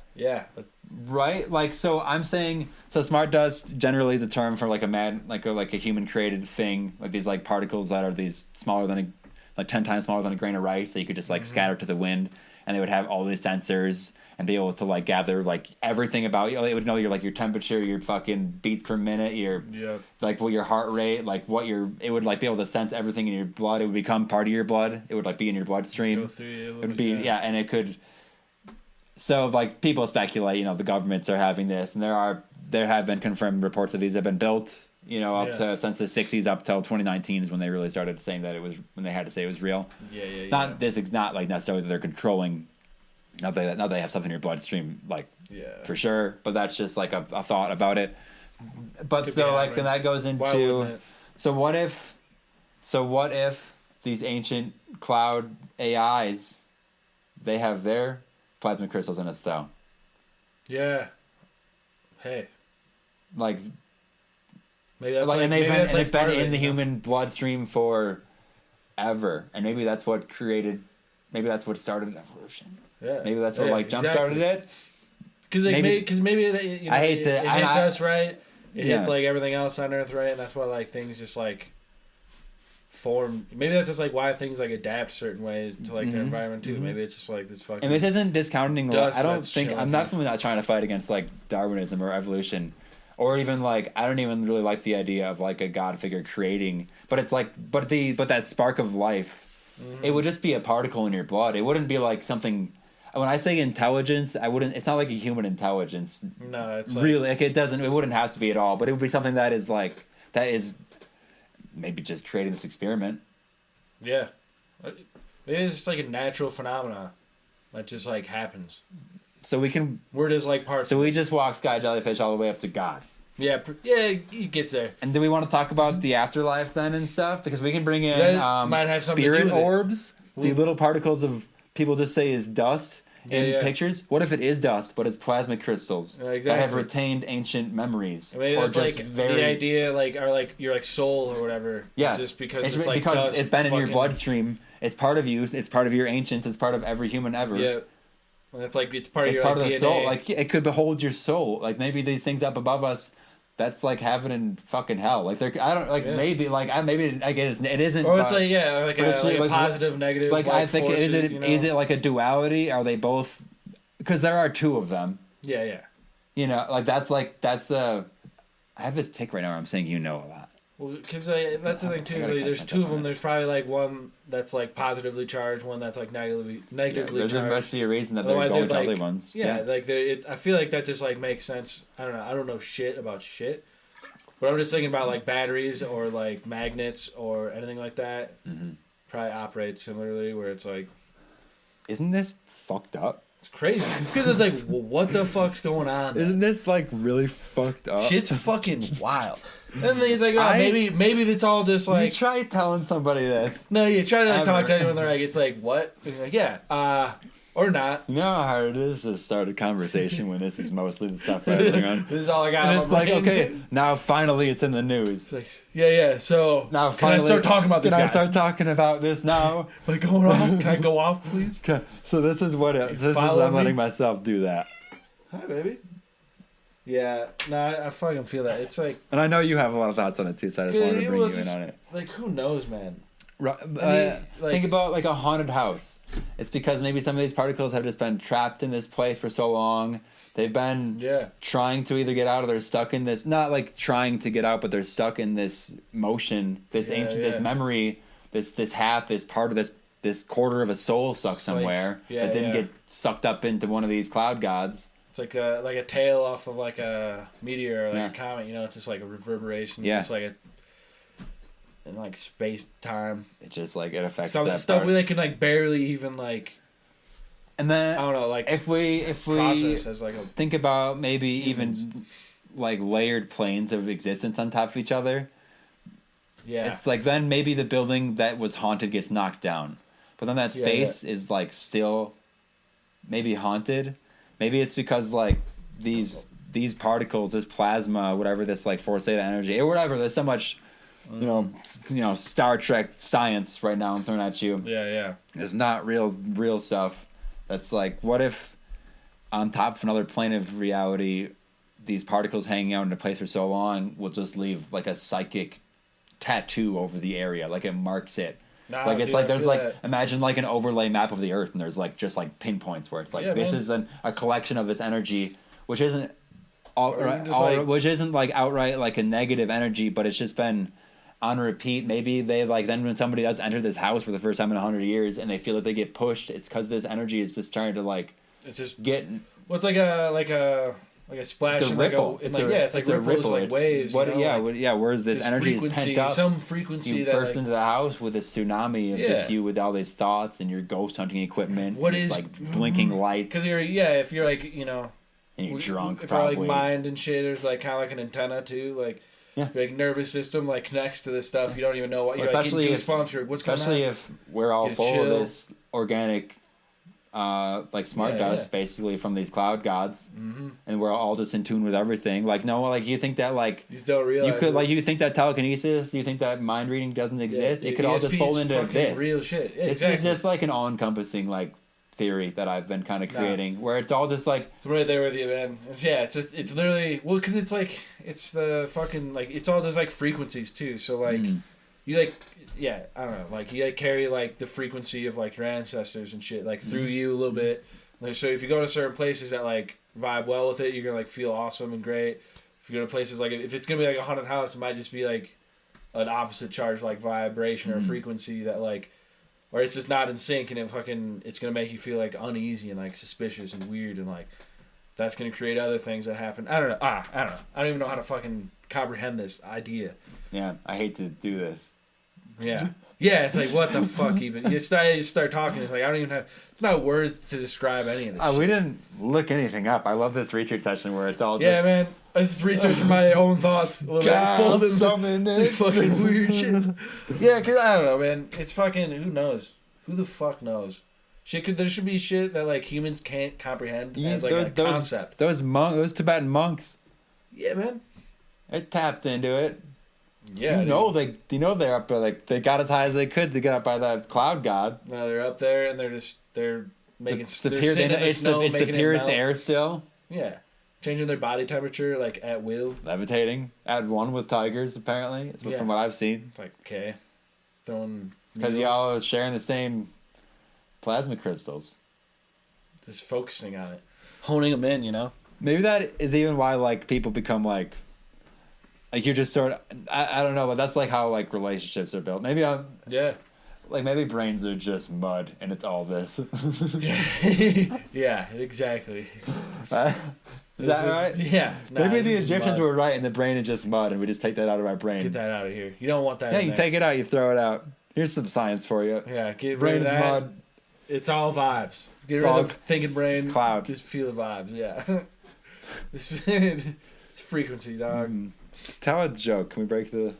Right, so I'm saying Smart Dust generally is a term for a human created thing, these particles that are these smaller than 10 times smaller than a grain of rice that you could just scatter to the wind, and they would have all these sensors and be able to gather everything about you. It would know your temperature, your fucking beats per minute, your your heart rate, it would be able to sense everything in your blood. It would become part of your blood. It would be in your bloodstream. Go through you. It would be and it could. So people speculate, the governments are having this, and there have been confirmed reports that these have been built, up to since the 60s up till 2019 is when they really started saying that when they had to say it was real. Not necessarily that they're controlling. Not that they have stuff in your bloodstream, for sure, but that's just a thought about it. But and that goes into what if these ancient cloud AIs, they have their plasma crystals in it still? Yeah. Hey. Maybe that's and it's been in the human bloodstream forever, and maybe that's what started evolution. Yeah. Maybe that's what jump started it. Because maybe it I hate to. It hits us right. It hits everything else on Earth right, and that's why things just form. Maybe that's just why things adapt certain ways to their environment too. Mm-hmm. Maybe it's just this fucking. And this isn't discounting. Dust I don't think I'm definitely not trying to fight against Darwinism or evolution, or even I don't even really like the idea of a god figure creating. But it's but that spark of life, it would just be a particle in your blood. It wouldn't be something. When I say intelligence, I wouldn't. It's not a human intelligence. No, it's really it doesn't. It wouldn't have to be at all. But it would be something that is that is maybe just creating this experiment. Yeah, maybe it's just a natural phenomenon that just happens. So we can. We're just parts. So we just walk Sky Jellyfish all the way up to God. Yeah, he gets there. And do we want to talk about the afterlife then and stuff? Because we can bring in might have something to do spirit with it. orbs, the little particles of people just say is dust in pictures. What if it is dust, but it's plasma crystals that have retained ancient memories? I mean, or it's like the idea, or your soul or whatever. Yeah, just because it's like because dust it's been in your bloodstream. It's part of you. It's part of your ancient. It's part of every human ever. Yeah. And it's part of your part of the DNA. soul. Like it could hold your soul. Like maybe these things up above us. That's like heaven and fucking hell. Like maybe I get it isn't. Or it's a positive, negative. Like I think is it like a duality? Are they both? Because there are two of them. Yeah. You know, that's I have this tick right now where I'm saying a lot. Well, because that's the thing too. Is there's two of them. There's probably one that's positively charged, one that's negatively charged. There must be a reason that they're going to other ones. Yeah, I feel like that just makes sense. I don't know. I don't know shit about shit, but I'm just thinking about batteries or magnets or anything like that. Mm-hmm. Probably operates similarly, where it's isn't this fucked up? It's crazy because it's well, what the fuck's going on? Isn't this really fucked up? Shit's fucking wild. And then it's maybe it's all just You try telling somebody this. No, you try to talk to anyone. They're it's what? And you're yeah, or not. You know how hard it is to start a conversation when this is mostly the stuff right around. This is all I got. And it's okay, now finally it's in the news. Yeah. So now finally, can I start talking about this? Can I start talking about this now? Going off? Can I go off, please? So this is I'm letting myself do that. Hi, baby. Yeah, I fucking feel that. It's and I know you have a lot of thoughts on it too, so I just wanted to bring you in on it. Who knows, man? Think about a haunted house. It's because maybe some of these particles have just been trapped in this place for so long. They've been trying to either get out, or they're stuck in this. Not trying to get out, but they're stuck in this motion, this ancient, this memory, this half, this part of this quarter of a soul stuck somewhere that didn't get sucked up into one of these cloud gods. It's like a tail off of a meteor or a comet. It's just a reverberation. Yeah. Just in space time. It just it affects some that stuff part. where they can barely even And then I don't know if we process as think about maybe even layered planes of existence on top of each other. Yeah. It's then maybe the building that was haunted gets knocked down, but then that space is still maybe haunted. Maybe it's because these particles, this plasma, whatever, this force theta energy or whatever. There's so much, Star Trek science right now I'm throwing at you. Yeah. It's not real stuff. That's what if on top of another plane of reality, these particles hanging out in a place for so long will just leave a psychic tattoo over the area, it marks it. There's imagine an overlay map of the earth, and there's just pinpoints where it's this is a collection of this energy, which isn't which isn't outright a negative energy, but it's just been on repeat. Maybe they then when somebody does enter this house for the first time in 100 years and they feel that they get pushed, it's because this energy is just trying to it's just get. Well, it's like a splash. It's a ripple. It's a ripple. It's waves. Whereas this energy is pent up. Some frequency you that burst into the house with a tsunami of just you with all these thoughts and your ghost hunting equipment. What is blinking lights? Because if you're and you're drunk. If probably. Our mind and shit, there's kind of an antenna too. Your nervous system connects to this stuff. You don't even know what. You're especially getting goosebumps. What's going on? Especially if we're all full of this organic. Smart dust, basically from these cloud gods, and we're all just in tune with everything. You think that you just don't realize you could you think that telekinesis, you think that mind reading doesn't exist. It could all just fall into this real shit. Yeah, this is just an all-encompassing theory that I've been kind of creating, where it's all just right there with you, man. It's literally because it's the fucking it's all those frequencies too. So you I don't know, you carry the frequency of your ancestors and shit through you a little bit. So if you go to certain places that vibe well with it, you're gonna feel awesome and great. If you go to places if it's gonna be a haunted house, it might just be an opposite charge vibration or frequency that or it's just not in sync, and it's gonna make you feel uneasy and suspicious and weird, and that's gonna create other things that happen. I don't know. I don't know. I don't even know how to fucking comprehend this idea. Yeah, I hate to do this. Yeah. Yeah, it's like, what the fuck even? You start talking, it's like, I don't even have, it's not words to describe any of this shit. We didn't look anything up. I love this research session where it's all just... Yeah, man. I just researching my own thoughts. A little bit. Summoned it. Fucking weird shit. Yeah, because I don't know, man. It's fucking, who knows? Who the fuck knows? There should be shit that, like, humans can't comprehend as, like, a concept. Those Tibetan monks. Yeah, man. They tapped into it. Yeah, they're up there. Like, they got as high as they could to get up by that cloud god. Now they're up there and they're making it's the purest air still. Yeah, changing their body temperature like at will. Levitating at one with tigers. Apparently, from what I've seen. It's like okay, throwing because y'all are sharing the same plasma crystals. Just focusing on it, honing them in. You know. Maybe that is even why like people become like you're just sort of I don't know, but that's like how like relationships are built. Maybe maybe brains are just mud and it's all this. Yeah, exactly. Is that right? Yeah. Maybe the Egyptians were right and the brain is just mud and we just take that out of our brain. Get that out of here. You don't want that. Yeah, you take it out, you throw it out. Here's some science for you. Yeah, get brain rid of that. Is mud. It's all vibes. Get rid of thinking brain. It's cloud. Just feel the vibes. Yeah. It's frequency, dog. Tell a joke. Can we break the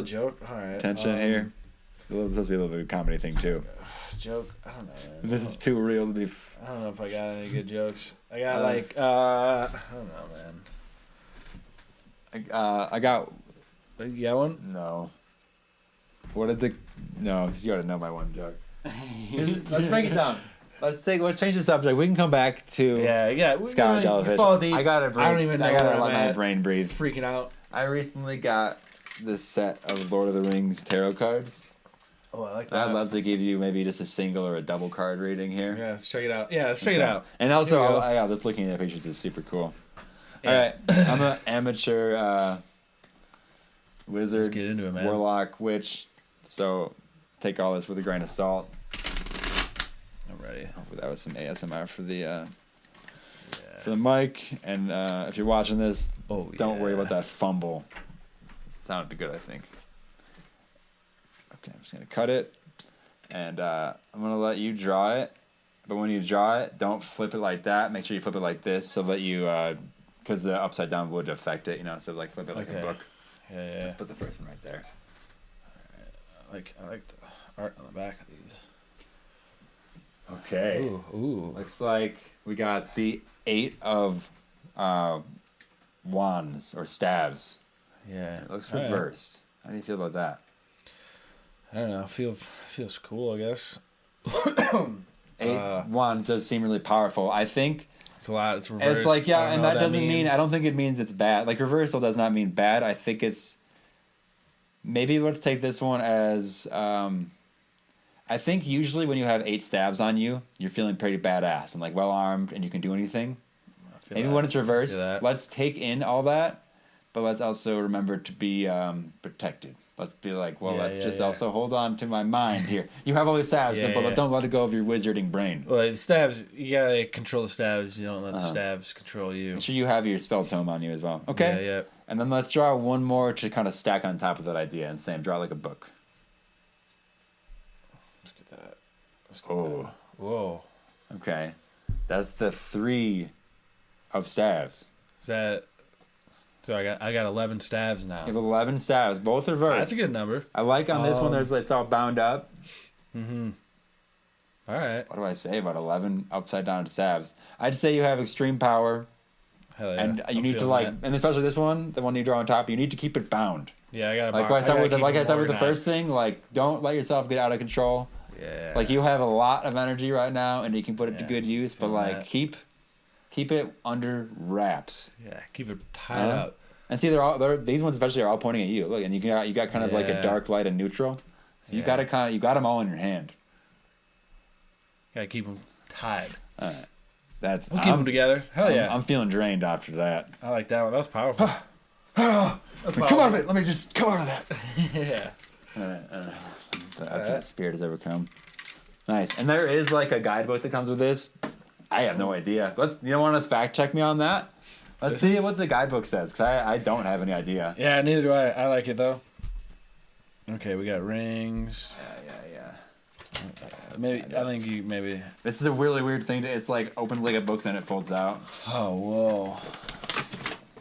joke? All right. Tension here. It's supposed to be a little bit of a comedy thing too. Joke? I don't know, man. This is too real to be. I don't know if I got any good jokes. I got I don't know, man. I got. You got one? No. No, because you already know my one joke. Let's break it down. Let's change the subject. We can come back to Sky Jellyfish. Fall deep. I gotta breathe. I don't even know. I gotta where let I'm my at. brain breathe. Freaking out. I recently got this set of Lord of the Rings tarot cards. Oh, I like that. I'd love to give you maybe just a single or a double card reading here. Yeah, let's check it out. Yeah, let's check it out. And also, just looking at the pictures is super cool. Yeah. All right, I'm an amateur wizard, let's get into it, man. warlock, witch. So take all this with a grain of salt. I'm ready. Hopefully that was some ASMR for the mic. And if you're watching this, don't worry about that fumble. It sounded good, I think. Okay, I'm just going to cut it. And I'm going to let you draw it. But when you draw it, don't flip it like that. Make sure you flip it like this so that you... because the upside down would affect it, so like flip it like a book. Yeah. Let's put the first one right there. All right. I like the art on the back of these. Okay. Ooh. Looks like we got the 8 of wands or staves. Yeah. It looks reversed. How do you feel about that? I don't know. Feels cool, I guess. 8 wands does seem really powerful. I think it's a lot. It's reversed. It's like and that doesn't mean. I don't think it means it's bad. Like reversal does not mean bad. I think it's maybe let's take this one as. I think usually when you have 8 staves on you, you're feeling pretty badass and like well armed and you can do anything. Maybe when it's reversed, let's take in all that, but let's also remember to be protected. Let's be like, let's just also hold on to my mind here. You have all these staves, but don't let it go of your wizarding brain. Well, the staves, you gotta control the staves. You don't let the staves control you. Make sure you have your spell tome on you as well. Okay. Yeah. And then let's draw one more to kind of stack on top of that idea and same. Draw like a book. Let's get that. Oh. Whoa. Okay. That's the 3 of staves. Is that? So I got 11 staves now. You have 11 staves, both reversed. That's a good number. I like on this one. It's all bound up. Mm-hmm. All right. What do I say about 11 upside down staves? I'd say you have extreme power. Hell yeah. And you need to and especially this one, the one you draw on top, you need to keep it bound. Yeah, I got to. Like I said with the first thing, like don't let yourself get out of control. Yeah. Like you have a lot of energy right now, and you can put it to good use. But like keep it under wraps. Yeah, keep it tied up. And see, these ones especially are all pointing at you. Look, and you got kind of like a dark, light, and neutral. So you got them all in your hand. Gotta keep them tied. All right. We'll keep them together. Hell yeah. I'm feeling drained after that. I like that one. That was powerful. Come out of it. Let me just come out of that. Yeah. All right. That spirit has ever come. Nice. And there is like a guidebook that comes with this. I have no idea. You don't want to fact check me on that? Let's see what the guidebook says, because I don't have any idea. Yeah, neither do I. I like it, though. Okay, we got rings. Yeah. Maybe I think you maybe. This is a really weird thing. It's like opens like a book and it folds out. Oh whoa!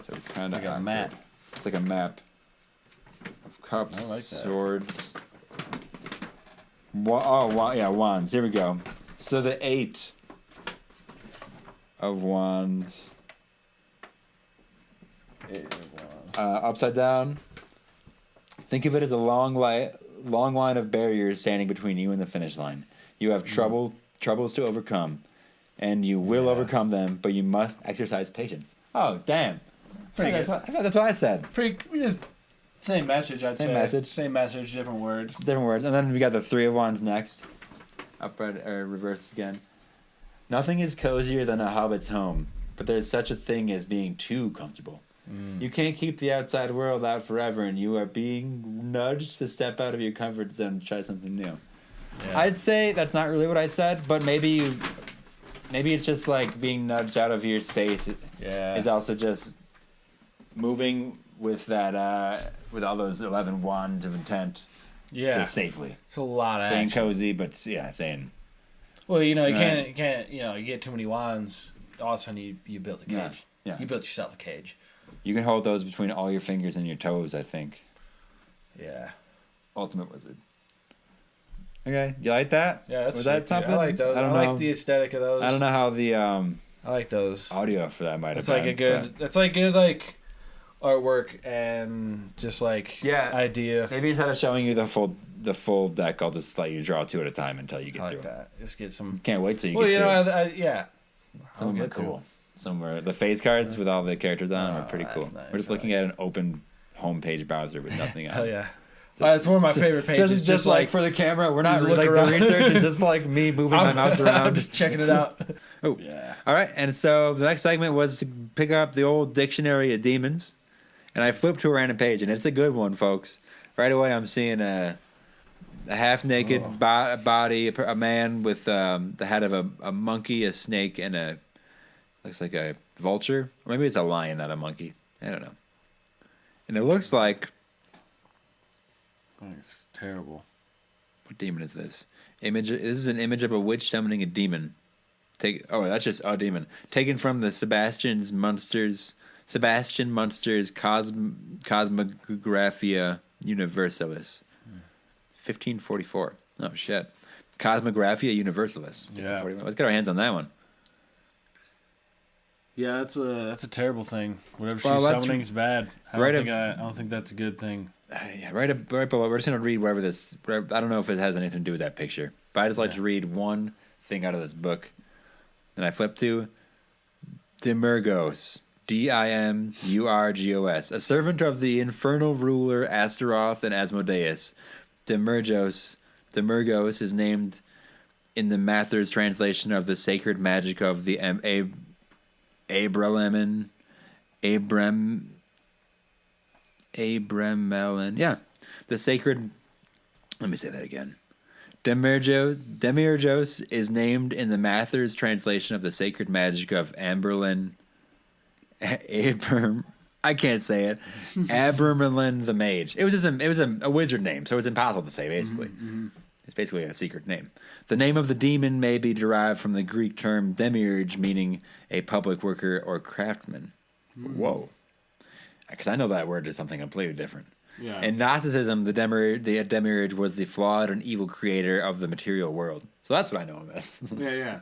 So it's kind of like a map. It's like a map of cups, I like that. swords. Wands. Here we go. So the 8 of wands. Upside down. Think of it as a long line of barriers standing between you and the finish line. You have troubles to overcome, and you will overcome them, but you must exercise patience. Oh, damn. Pretty good. That's what I said. Same message, I'd say. Same message, different words. Different words. And then we got the 3 of wands next. Upright or reverse again. Nothing is cozier than a hobbit's home, but there's such a thing as being too comfortable. You can't keep the outside world out forever, and you are being nudged to step out of your comfort zone and try something new. Yeah. I'd say that's not really what I said, but maybe it's just like being nudged out of your space. Is also just moving with that with all those 11 wands of intent. Yeah, just safely. It's a lot of saying action. Cozy, but saying. Well, you can't. You get too many wands. All of a sudden, you build a cage. Yeah. You built yourself a cage. You can hold those between all your fingers and your toes, I think. Yeah. Ultimate Wizard. Okay, you like that? Yeah, that's was that something? I like those. I like the aesthetic of those. I don't know how the I like those audio for that might have been. Like a good. That's like good like artwork and just like idea. Maybe instead of showing you the full deck, I'll just let you draw 2 at a time until you get through. That. Just get some. Can't wait till you get through. Well, yeah. Some of them are cool. Somewhere the phase cards with all the characters on them are pretty cool. Nice. We're just looking at an open homepage browser with nothing on. Hell yeah. That's one of my favorite pages. Just like for the camera, we're not like the research is just like me moving my mouse around, I'm just checking it out. Oh yeah. All right, and so the next segment was to pick up the old dictionary of demons, and I flipped to a random page, and it's a good one, folks. Right away, I'm seeing a half-naked body, a man with the head of a monkey, a snake, and looks like a vulture. Or maybe it's a lion, not a monkey. I don't know. And it looks like... It's terrible. What demon is this? This is an image of a witch summoning a demon. That's just a demon. Taken from the Sebastian Munster's Cosmographia Universalis. 1544. Oh, shit. Cosmographia Universalis. Yeah. Let's get our hands on that one. Yeah, that's a terrible thing. Whatever she's summoning is bad. I don't think that's a good thing. Yeah, right below. We're just gonna read wherever this. I don't know if it has anything to do with that picture, but I just like to read one thing out of this book. And I flip to Dimurgos, Dimurgos, a servant of the infernal ruler Astaroth and Asmodeus. Dimurgos is named in the Mather's translation of the sacred magic of the Abramelin. Yeah. The sacred... Let me say that again. Demiurgos is named in the Mather's translation of the sacred magic of Amberlin... I can't say it. Abramelin the Mage. It was a wizard name, so it's impossible to say, basically. Mm-hmm. It's basically a secret name. The name of the demon may be derived from the Greek term demiurge, meaning a public worker or craftsman. Whoa. Because I know that word is something completely different. Yeah. In Gnosticism, the demiurge was the flawed and evil creator of the material world. So that's what I know him as. Yeah.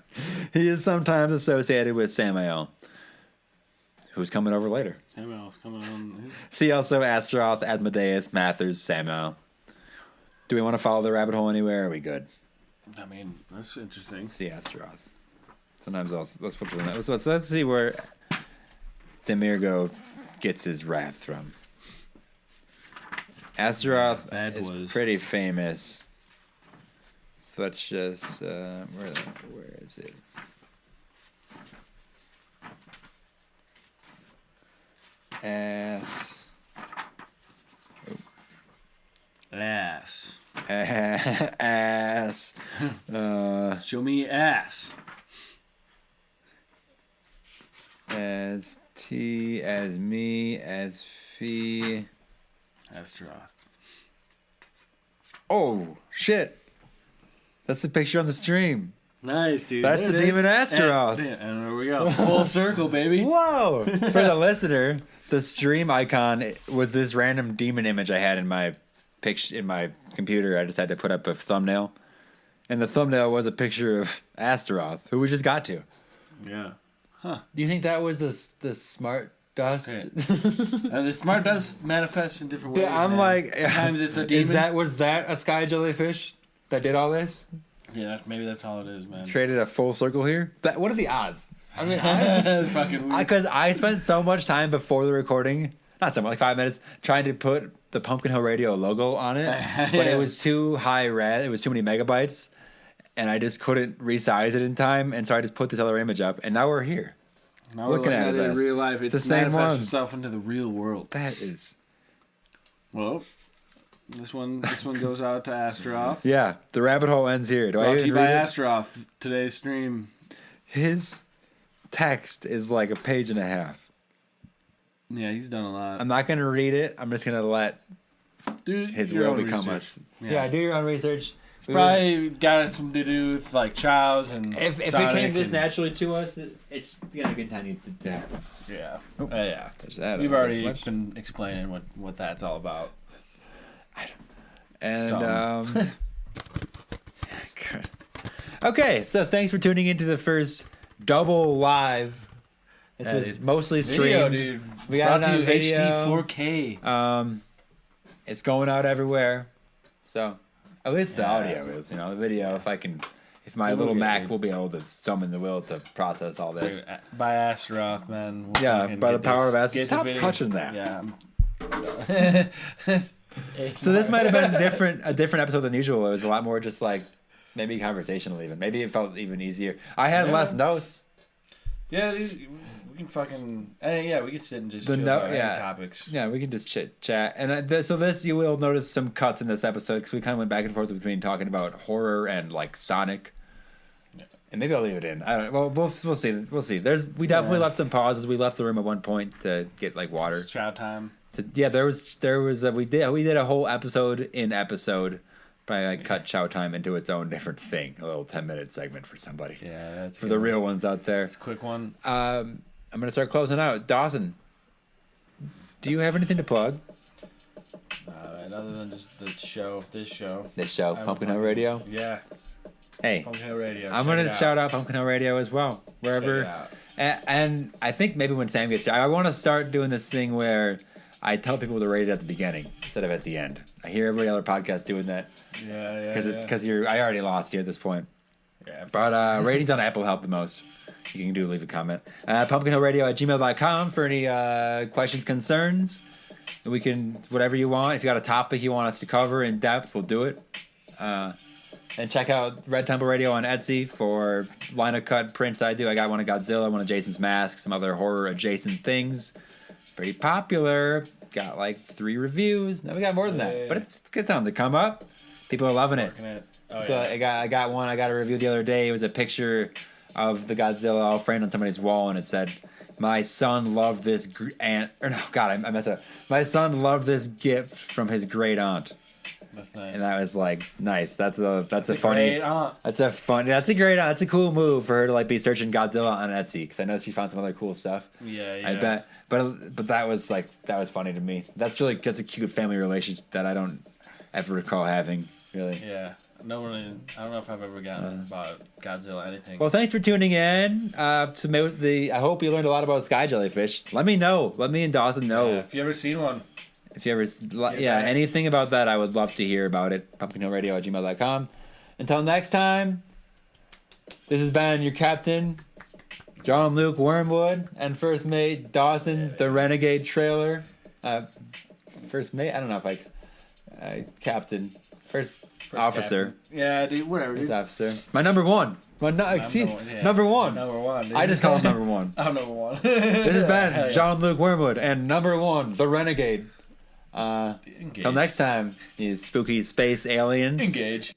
He is sometimes associated with Samael, who's coming over later. Samael's coming on. See also Astaroth, Asmodeus, Mathers, Samael. Do we want to follow the rabbit hole anywhere? Or are we good? I mean, that's interesting. Let's see Astaroth. Sometimes let's flip to the next. Let's see where Demirgo gets his wrath from. Astaroth is pretty famous. So let's just where is it? Ass. Show me ass. As T, as me, as fee. Astaroth. Oh, shit. That's the picture on the stream. Nice, dude. That's the demon Astaroth. And there we go. Full circle, baby. Whoa! For the listener, the stream icon was this random demon image I had in my computer. I just had to put up a thumbnail. And the thumbnail was a picture of Astaroth, who we just got to. Yeah. Do you think that was the smart dust? Okay. The smart dust manifests in different ways. I'm man. like, sometimes it's a demon. Was that a sky jellyfish that did all this? Yeah, maybe that's all it is, man. Traded a full circle here. What are the odds? I mean, That's fucking weird. because I spent so much time before the recording, not so much, like 5 minutes, trying to put the Pumpkin Hill Radio logo on it, but it was too high res. It was too many megabytes, and I just couldn't resize it in time, and so I just put this other image up, and now we're here. Now we're looking at it in real life. It's the same manifests one. itself into the real world. That is, Well, this one goes out to Astaroth. yeah. The rabbit hole ends here. Do I Brought to even you by read it? Astaroth. Today's stream. His text is like a page and a half. Yeah, he's done a lot. I'm not gonna read it. I'm just gonna let Dude, his your will own become research. us. Yeah. Yeah, do your own research. It's probably got something to do with like chows and If it Sonic came this and- naturally to us, it's gonna continue to happen. Yeah. Oh. Yeah. There's that. We've I don't already know much. been explaining what that's all about. And okay, so thanks for tuning into the first double live. This was mostly Video, streamed. dude. We got Brought it to on you video. HD 4K. It's going out everywhere. So at least the audio is, the video. If my little get Mac it. will be able to summon the will to process all this. By Astaroth, man. We'll Yeah, fucking by the get power this- of Astaroth. get the Stop video. touching that. Yeah. So this might have been a different episode than usual. It was a lot more just like maybe conversational even. Maybe it felt even easier. I had less notes. Yeah, dude, we can fucking... we can sit and just The chill no- about any yeah. topics. Yeah, we can just chat. And so this, you will notice some cuts in this episode because we kind of went back and forth between talking about horror and like Sonic. Yeah. And maybe I'll leave it in. I don't know. Well, we'll see. We'll see. We definitely left some pauses. We left the room at one point to get like water. It's chow time. There was we did a whole episode in episode. But I cut chow time into its own different thing. A little 10-minute segment for somebody. Yeah, that's for the real ones out there. It's a quick one. I'm gonna start closing out. Dawson, do you have anything to plug? Other than just this show. This show, Pumpkin Hill Radio. Yeah, Hey, Pumpkin Hill Radio. I'm gonna shout out Pumpkin Hill Radio as well, wherever. Check it out. And I think maybe when Sam gets here, I want to start doing this thing where I tell people to rate it at the beginning instead of at the end. I hear every other podcast doing that Yeah. because I already lost you at this point. Yeah, But ratings on Apple help the most. You can leave a comment. pumpkinhillradio@gmail.com for any questions, concerns. We can, whatever you want. If you got a topic you want us to cover in depth, we'll do it. And check out Red Temple Radio on Etsy for line of cut prints I do. I got one of Godzilla, one of Jason's masks, some other horror adjacent things. Pretty popular. Got like 3 reviews. Now we got more than that. But it's good time to come up. People are loving it. Oh, So I got one. I got a review the other day. It was a picture of the Godzilla all framed on somebody's wall, and it said, "My son loved this I messed up. My son loved this gift from his great aunt." That's nice. And that was like nice. That's a funny. Great aunt. That's a funny. That's a great aunt. That's a cool move for her to like be searching Godzilla on Etsy because I know she found some other cool stuff. Yeah. I bet. But that was funny to me. That's a cute family relationship that I don't ever recall having. Really. Yeah. I don't know if I've ever gotten about Godzilla anything. Well, thanks for tuning in. I hope you learned a lot about sky jellyfish. Let me know. Let me and Dawson know. Yeah, if you ever seen one. If you ever, back. anything about that, I would love to hear about it. pumpkinhillradio@gmail.com. Until next time, this has been your captain, John Luke Wyrmwood, and first mate Dawson, the Renegade Trailer. First mate? I don't know if captain. First officer. Captain. Yeah, dude, whatever. First Dude. officer. My number one. Number one. Number one. Dude. I just call him number one. I'm number one. This has been Hell yeah. John Luke Wyrmwood and number one, the Renegade. Engage. Till next time, you spooky space aliens. Engage.